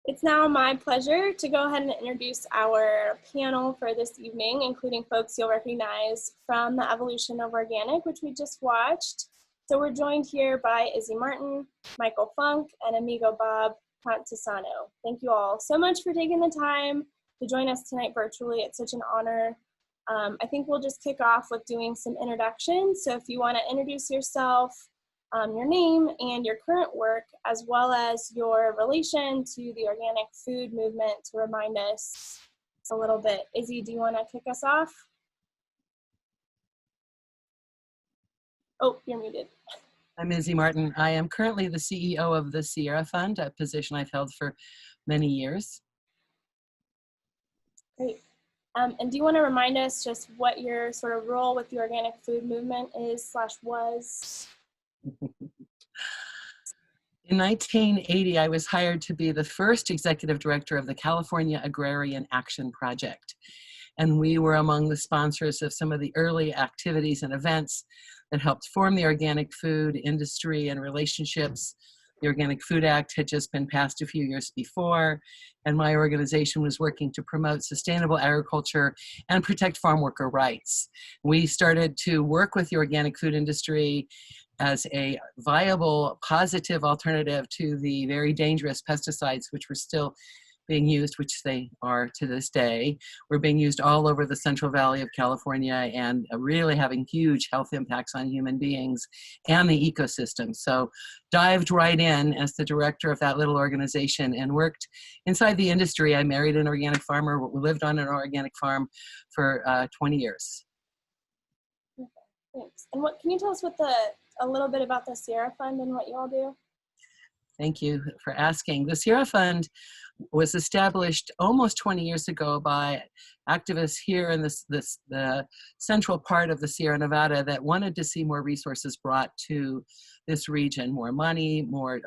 It's now my pleasure to go ahead and introduce our panel for this evening, including folks you'll recognize from the evolution of organic, which we just watched. So we're joined here by Izzy Martin, Michael Funk, and Amigo Bob Contisano. Thank you all so much for taking the time to join us tonight virtually. It's such an honor. I think we'll just kick off with doing some introductions. So if you want to introduce yourself, your name and your current work, as well as your relation to the organic food movement, to remind us a little bit. Izzy, do you want to kick us off? Oh, you're muted. I'm Izzy Martin. I am currently the CEO of the Sierra Fund, a position I've held for many years. Great. And do you want to remind us just what your sort of role with the organic food movement is / was? In 1980, I was hired to be the first executive director of the California Agrarian Action Project. And we were among the sponsors of some of the early activities and events that helped form the organic food industry and relationships. The Organic Food Act had just been passed a few years before, and my organization was working to promote sustainable agriculture and protect farm worker rights. We started to work with the organic food industry as a viable, positive alternative to the very dangerous pesticides, which were still being used, which they are to this day. We're being used all over the Central Valley of California and really having huge health impacts on human beings and the ecosystem. So dived right in as the director of that little organization and worked inside the industry. I married an organic farmer. We lived on an organic farm for 20 years. Okay, thanks. And what can you tell us a little bit about the Sierra Fund and what you all do? Thank you for asking. The Sierra Fund was established almost 20 years ago by activists here in the central part of the Sierra Nevada that wanted to see more resources brought to this region, more money, more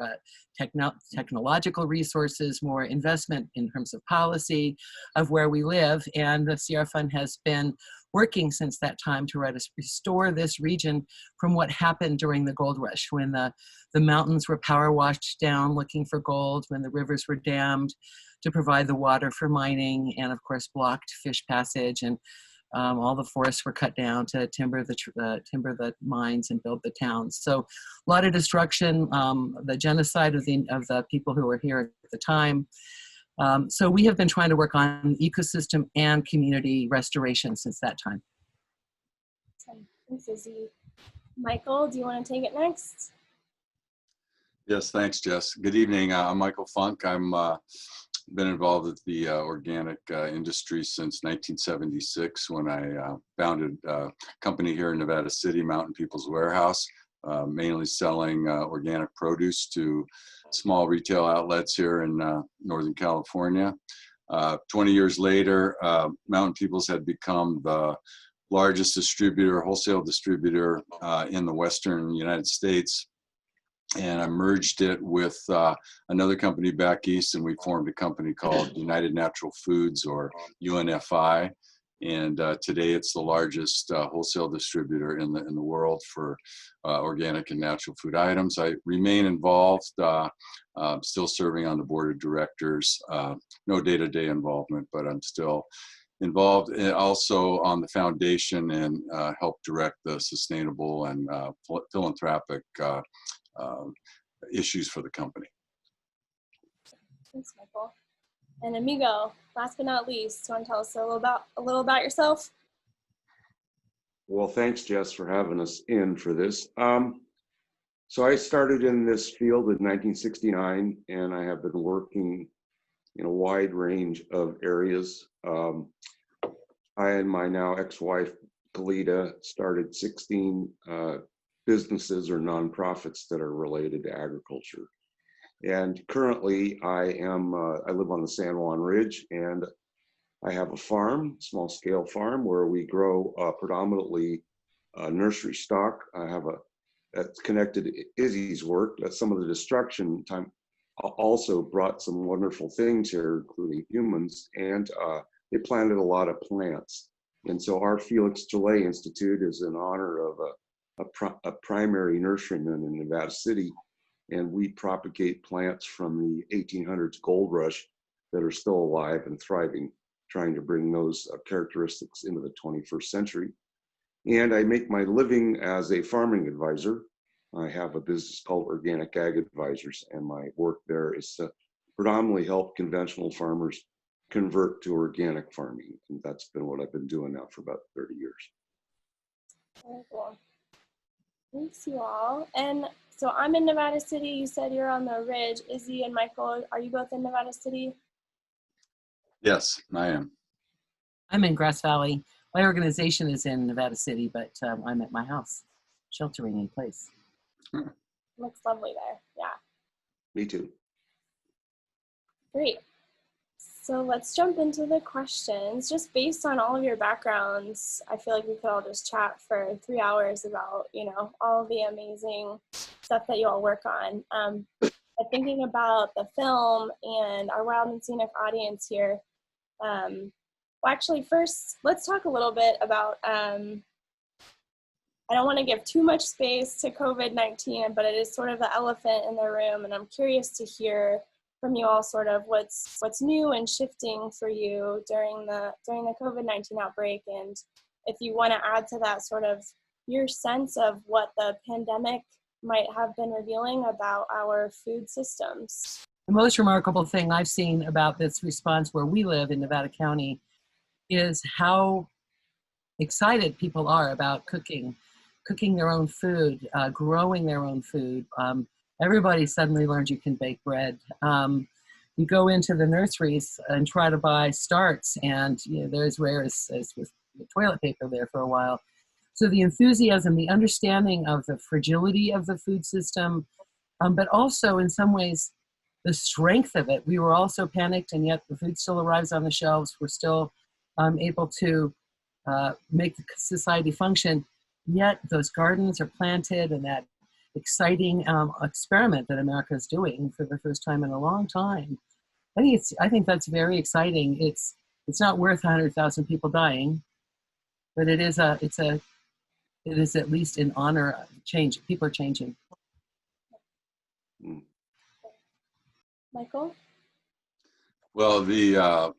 technological resources, more investment in terms of policy of where we live. And the Sierra Fund has been working since that time to restore this region from what happened during the gold rush, when the mountains were power washed down looking for gold, when the rivers were dammed to provide the water for mining, and of course blocked fish passage, and all the forests were cut down to timber the mines and build the towns. So a lot of destruction, the genocide of the people who were here at the time. So we have been trying to work on ecosystem and community restoration since that time. Thanks, Izzy. Michael, do you want to take it next? Yes, thanks, Jess. Good evening. I'm Michael Funk. I'm been involved with the organic industry since 1976 when I founded a company here in Nevada City, Mountain People's Warehouse, mainly selling organic produce to small retail outlets here in Northern California. 20 years later, Mountain People's had become the largest wholesale distributor in the Western United States. And I merged it with another company back east, and we formed a company called United Natural Foods, or UNFI. And today it's the largest wholesale distributor in the world for organic and natural food items. I remain involved, still serving on the board of directors. No day-to-day involvement, but I'm still involved also on the foundation and help direct the sustainable and philanthropic issues for the company. Thanks, Michael. And Amigo, last but not least, do you want to tell us a little about yourself? Well, thanks, Jess, for having us in for this. So I started in this field in 1969, and I have been working in a wide range of areas. I and my now ex-wife, Kalita, started 16 businesses or nonprofits that are related to agriculture. And currently I live on the San Juan Ridge, and I have a farm, small scale farm, where we grow predominantly nursery stock. That's connected to Izzy's work. That some of the destruction time also brought some wonderful things here, including humans, and they planted a lot of plants. And so our Felix Gillet Institute is in honor of a primary nurseryman in Nevada City and we propagate plants from the 1800s gold rush that are still alive and thriving, trying to bring those characteristics into the 21st century. And I make my living as a farming advisor. I have a business called Organic Ag Advisors, and my work there is to predominantly help conventional farmers convert to organic farming. And that's been what I've been doing now for about 30 years. Very cool. Thanks, you all. And so I'm in Nevada City. You said you're on the Ridge. Izzy and Michael, are you both in Nevada City? Yes, I am. I'm in Grass Valley. My organization is in Nevada City, but I'm at my house, sheltering in place. Looks lovely there. Yeah. Me too. Great. So let's jump into the questions. Just based on all of your backgrounds, I feel like we could all just chat for 3 hours about, you know, all the amazing stuff that you all work on. But thinking about the film and our Wild and Scenic audience here, well, actually, first, let's talk a little bit about, I don't want to give too much space to COVID-19, but it is sort of the elephant in the room, and I'm curious to hear from you all sort of what's new and shifting for you during the COVID-19 outbreak, and if you want to add to that sort of your sense of what the pandemic might have been revealing about our food systems. The most remarkable thing I've seen about this response where we live in Nevada County is how excited people are about cooking their own food, growing their own food. Everybody suddenly learned you can bake bread. You go into the nurseries and try to buy starts, and you know, they're as rare as with the toilet paper there for a while. So the enthusiasm, the understanding of the fragility of the food system, but also in some ways the strength of it. We were all so panicked, and yet the food still arrives on the shelves. We're still able to make the society function. Yet those gardens are planted, and that exciting experiment that America is doing for the first time in a long time. I think that's very exciting. It's not worth 100,000 people dying, but it is at least in honor of change. People are changing. Michael? Well, the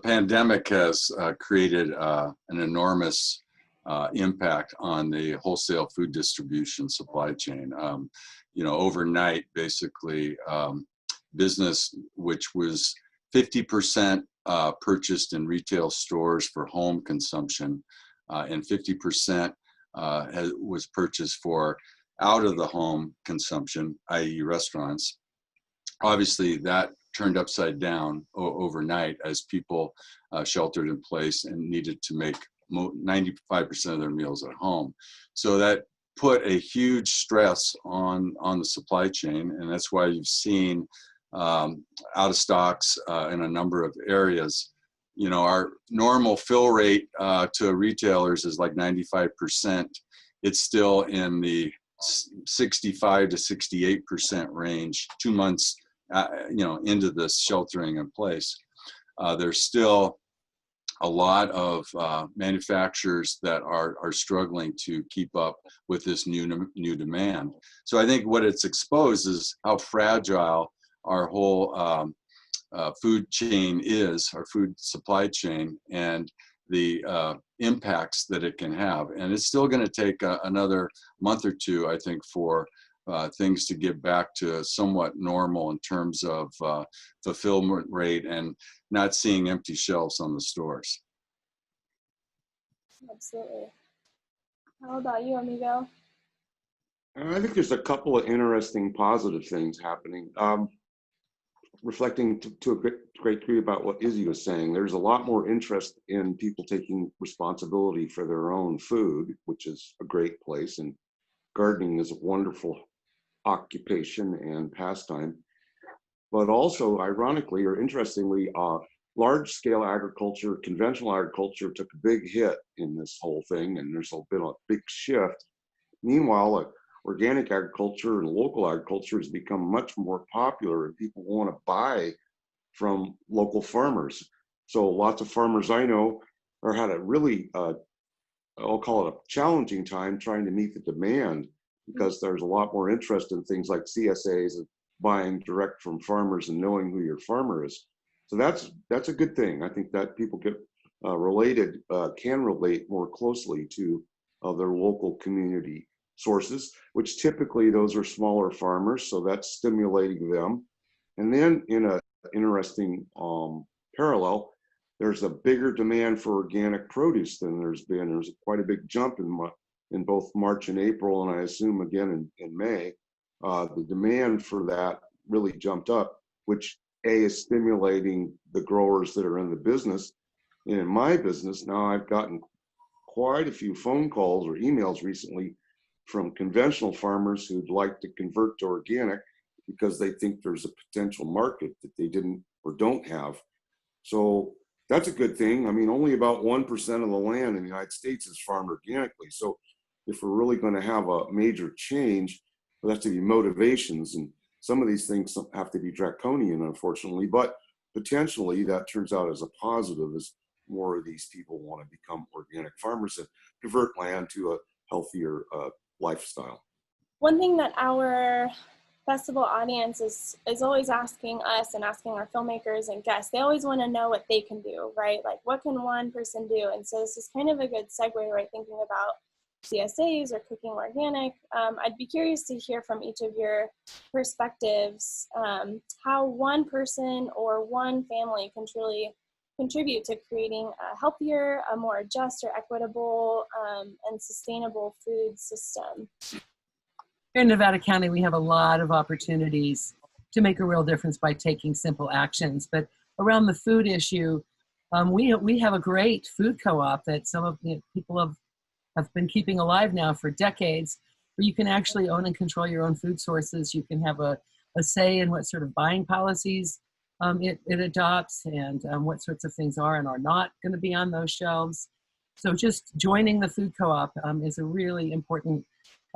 pandemic has created an enormous impact on the wholesale food distribution supply chain. You know, overnight, basically, business which was 50% purchased in retail stores for home consumption, and 50% was purchased for out of the home consumption, i.e. restaurants. Obviously, that turned upside down overnight as people sheltered in place and needed to make 95% of their meals at home. So that put a huge stress on the supply chain, and that's why you've seen out of stocks in a number of areas. You know, our normal fill rate to retailers is like 95%. It's still in the 65 to 68% range 2 months you know, into this sheltering in place. There's still a lot of manufacturers that are struggling to keep up with this new demand. So I think what it's exposed is how fragile our whole food chain is, our food supply chain, and the impacts that it can have. And it's still going to take another month or two, I think, for things to get back to somewhat normal in terms of fulfillment rate and not seeing empty shelves on the stores. Absolutely. How about you, Amigo? I think there's a couple of interesting positive things happening. Reflecting to a great degree about what Izzy was saying, there's a lot more interest in people taking responsibility for their own food, which is a great place. And gardening is a wonderful occupation and pastime. But also, ironically or interestingly, large-scale agriculture, conventional agriculture took a big hit in this whole thing, and there's been a big shift. Meanwhile, organic agriculture and local agriculture has become much more popular, and people want to buy from local farmers. So lots of farmers I know had a really, I'll call it a challenging time trying to meet the demand because there's a lot more interest in things like CSAs and buying direct from farmers and knowing who your farmer is. So that's a good thing. I think that people get can relate more closely to their local community sources, which typically those are smaller farmers, so that's stimulating them. And then in a interesting parallel, there's a bigger demand for organic produce than there's been. There's quite a big jump in both March and April, and I assume again in May. The demand for that really jumped up, which is stimulating the growers that are in the business. And in my business now, I've gotten quite a few phone calls or emails recently from conventional farmers who'd like to convert to organic because they think there's a potential market that they didn't or don't have. So that's a good thing. I mean, only about 1% of the land in the United States is farmed organically. So if we're really going to have a major change, there has to be motivations, and some of these things have to be draconian, unfortunately, but potentially that turns out as a positive as more of these people want to become organic farmers and convert land to a healthier lifestyle. One thing that our festival audience is always asking us and asking our filmmakers and guests, they always want to know what they can do, right? Like, what can one person do? And so this is kind of a good segue, right? Thinking about CSAs or cooking organic. I'd be curious to hear from each of your perspectives how one person or one family can truly contribute to creating a healthier, a more just or equitable and sustainable food system. Here in Nevada County, we have a lot of opportunities to make a real difference by taking simple actions. But around the food issue, we have a great food co-op that some of the people have been keeping alive now for decades, where you can actually own and control your own food sources. You can have a say in what sort of buying policies it adopts, and what sorts of things are and are not going to be on those shelves. So just joining the food co-op is a really important,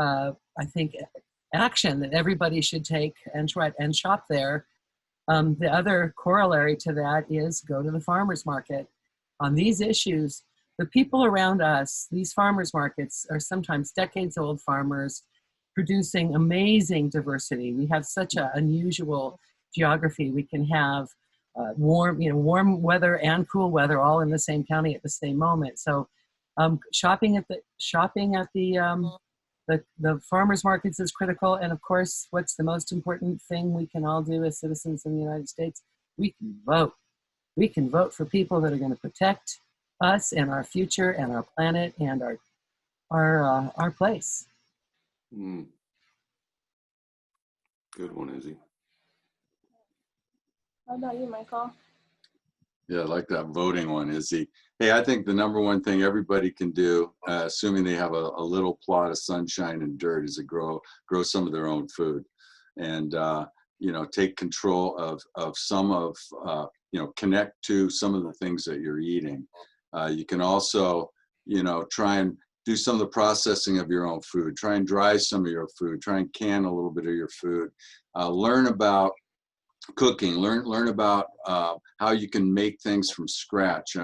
I think, action that everybody should take and try and shop there. The other corollary to that is go to the farmers market. On these issues, the people around us, these farmers markets are sometimes decades-old farmers producing amazing diversity. We have such an unusual geography. We can have warm weather and cool weather all in the same county at the same moment. So shopping at the farmers markets is critical. And of course, what's the most important thing we can all do as citizens in the United States? We can vote. We can vote for people that are going to protect us and our future and our planet and our place. Good one, Izzy. How about you, Michael? Yeah, I like that voting one, Izzy. Hey, I think the number one thing everybody can do, assuming they have a little plot of sunshine and dirt, is to grow some of their own food, and take control of some of connect to some of the things that you're eating. You can also try and do some of the processing of your own food. Try and dry some of your food. Try and can a little bit of your food. Learn about cooking. Learn about how you can make things from scratch.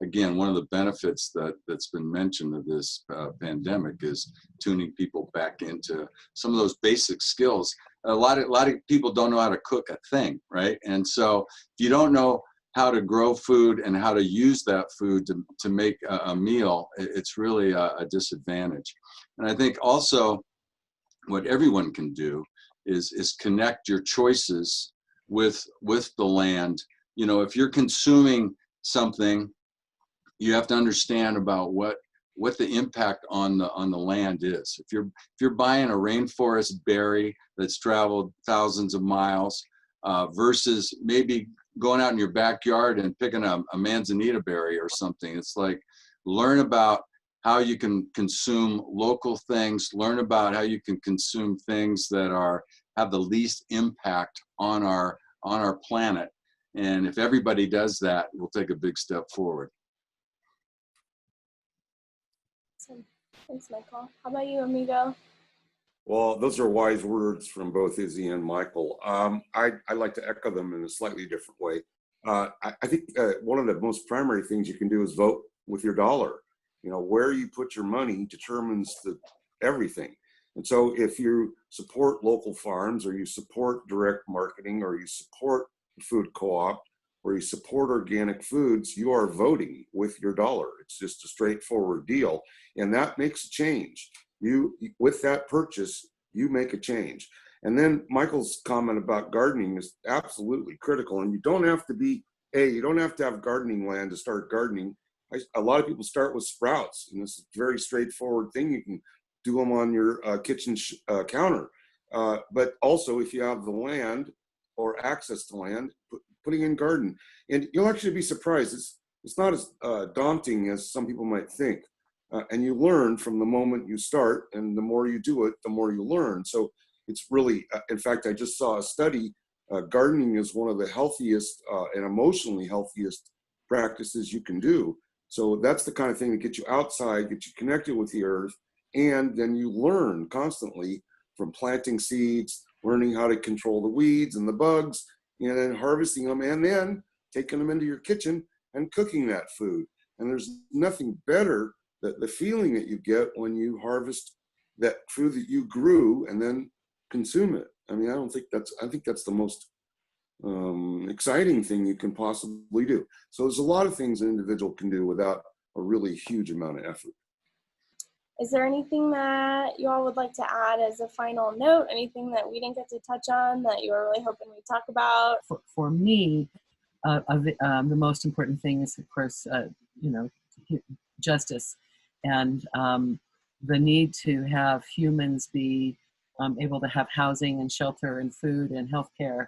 Again, one of the benefits that's been mentioned of this pandemic is tuning people back into some of those basic skills. A lot of people don't know how to cook a thing, right? And so if you don't know how to grow food and how to use that food to make a meal, it's really a disadvantage. And I think also what everyone can do is connect your choices with the land. If you're consuming something, you have to understand about what the impact on the land is. If you're buying a rainforest berry that's traveled thousands of miles versus maybe going out in your backyard and picking a manzanita berry or something, it's like, learn about how you can consume local things, learn about how you can consume things that have the least impact on our planet. And if everybody does that, we'll take a big step forward. Awesome. Thanks, Michael. How about you, Amigo? Well, those are wise words from both Izzy and Michael. I like to echo them in a slightly different way. I think one of the most primary things you can do is vote with your dollar. Where you put your money determines everything. And so if you support local farms, or you support direct marketing, or you support the food co-op, or you support organic foods, you are voting with your dollar. It's just a straightforward deal. And that makes a change. With that purchase, you make a change. And then Michael's comment about gardening is absolutely critical. And you don't have to have gardening land to start gardening. A lot of people start with sprouts, and this is a very straightforward thing. You can do them on your kitchen counter. But also, if you have the land or access to land, putting in garden. And you'll actually be surprised. It's not as daunting as some people might think. And you learn from the moment you start, and the more you do it, the more you learn. So it's really, in fact, I just saw a study, gardening is one of the healthiest and emotionally healthiest practices you can do. So that's the kind of thing that gets you outside, gets you connected with the earth, and then you learn constantly from planting seeds, learning how to control the weeds and the bugs, and then harvesting them, and then taking them into your kitchen and cooking that food. And there's nothing better than the feeling that you get when you harvest that food that you grew and then consume it. I mean, I think that's the most exciting thing you can possibly do. So there's a lot of things an individual can do without a really huge amount of effort. Is there anything that you all would like to add as a final note? Anything that we didn't get to touch on that you were really hoping we'd talk about? For me, the most important thing is, of course, justice, and the need to have humans be able to have housing and shelter and food and healthcare.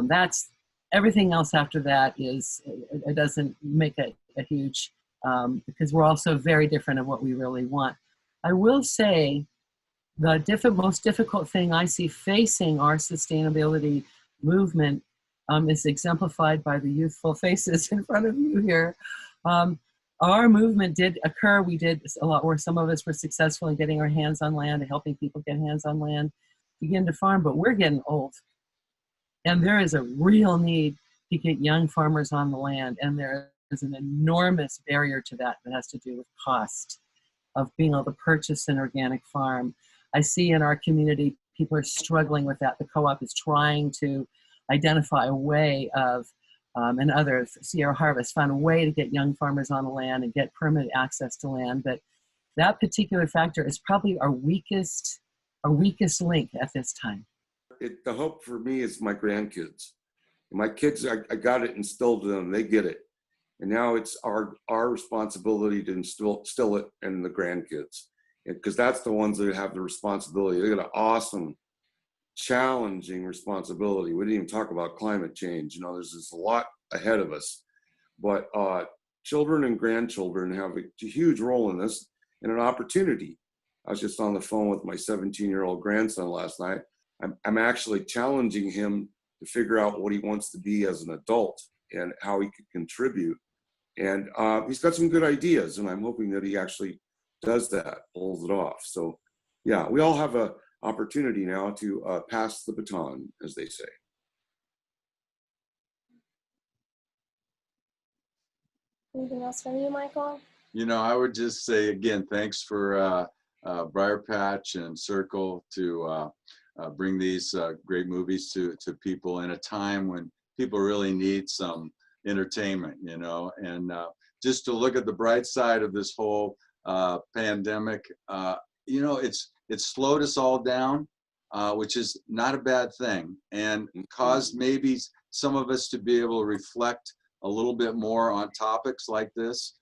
That's everything else after that it doesn't make a huge, because we're also very different in what we really want. I will say the most difficult thing I see facing our sustainability movement is exemplified by the youthful faces in front of you here. Our movement did occur. We did a lot where some of us were successful in getting our hands on land and helping people get hands on land, begin to farm, but we're getting old. And there is a real need to get young farmers on the land. And there is an enormous barrier to that has to do with cost of being able to purchase an organic farm. I see in our community, people are struggling with that. The co-op is trying to identify a way of, and others, Sierra Harvest, found a way to get young farmers on the land and get permanent access to land. But that particular factor is probably our weakest link at this time. The hope for me is my grandkids. My kids, I got it instilled in them. They get it. And now it's our responsibility to instill it in the grandkids, because that's the ones that have the responsibility. They got an awesome, challenging responsibility. We didn't even talk about climate change. There's a lot ahead of us. But children and grandchildren have a huge role in this, and an opportunity. I was just on the phone with my 17-year-old grandson last night. I'm actually challenging him to figure out what he wants to be as an adult and how he could contribute. And he's got some good ideas, and I'm hoping that he actually does that, pulls it off. So yeah, we all have an opportunity now to pass the baton, as they say. Anything else from you, Michael? I would just say again, thanks for BriarPatch and Circle to bring these great movies to people in a time when people really need some entertainment, and just to look at the bright side of this whole pandemic. It's slowed us all down, which is not a bad thing, and caused maybe some of us to be able to reflect a little bit more on topics like this,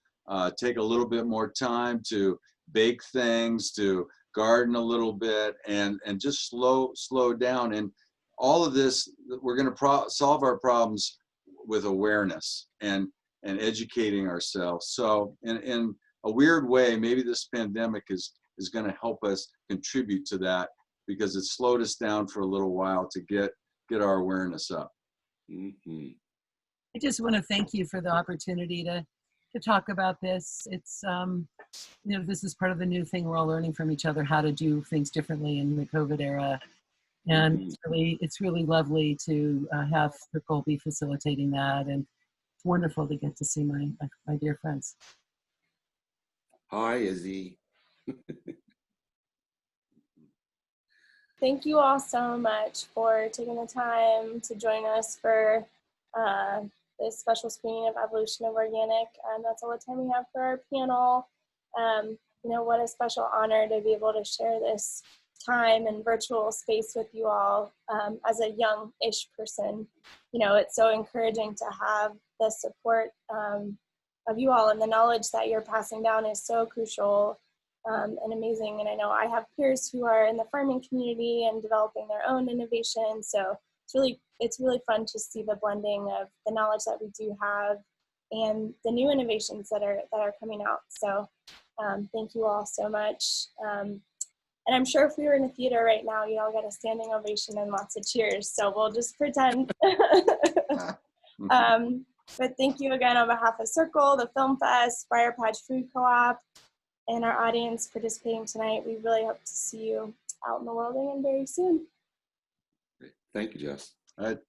take a little bit more time to bake things, to garden a little bit, and just slow down. And all of this, we're going to solve our problems with awareness and educating ourselves. So in a weird way, maybe this pandemic is going to help us contribute to that, because it slowed us down for a little while to get our awareness up. Mm-hmm. I just want to thank you for the opportunity to talk about this. It's, this is part of the new thing. We're all learning from each other how to do things differently in the COVID era. And it's really lovely to have Circle be facilitating that. And it's wonderful to get to see my dear friends. Hi, Izzy. thank you all so much for taking the time to join us for this special screening of Evolution of Organic. That's all the time we have for our panel. You know, what a special honor to be able to share this time and virtual space with you all as a young-ish person. You know, it's so encouraging to have the support of you all, and the knowledge that you're passing down is so crucial and amazing. And I know I have peers who are in the farming community and developing their own innovation. So it's really fun to see the blending of the knowledge that we do have and the new innovations that are coming out. So thank you all so much. And I'm sure if we were in a theater right now, you'd all get a standing ovation and lots of cheers. So we'll just pretend. But thank you again on behalf of Circle, the Film Fest, BriarPatch Food Co-op, and our audience participating tonight. We really hope to see you out in the world again very soon. Thank you, Jess. All right.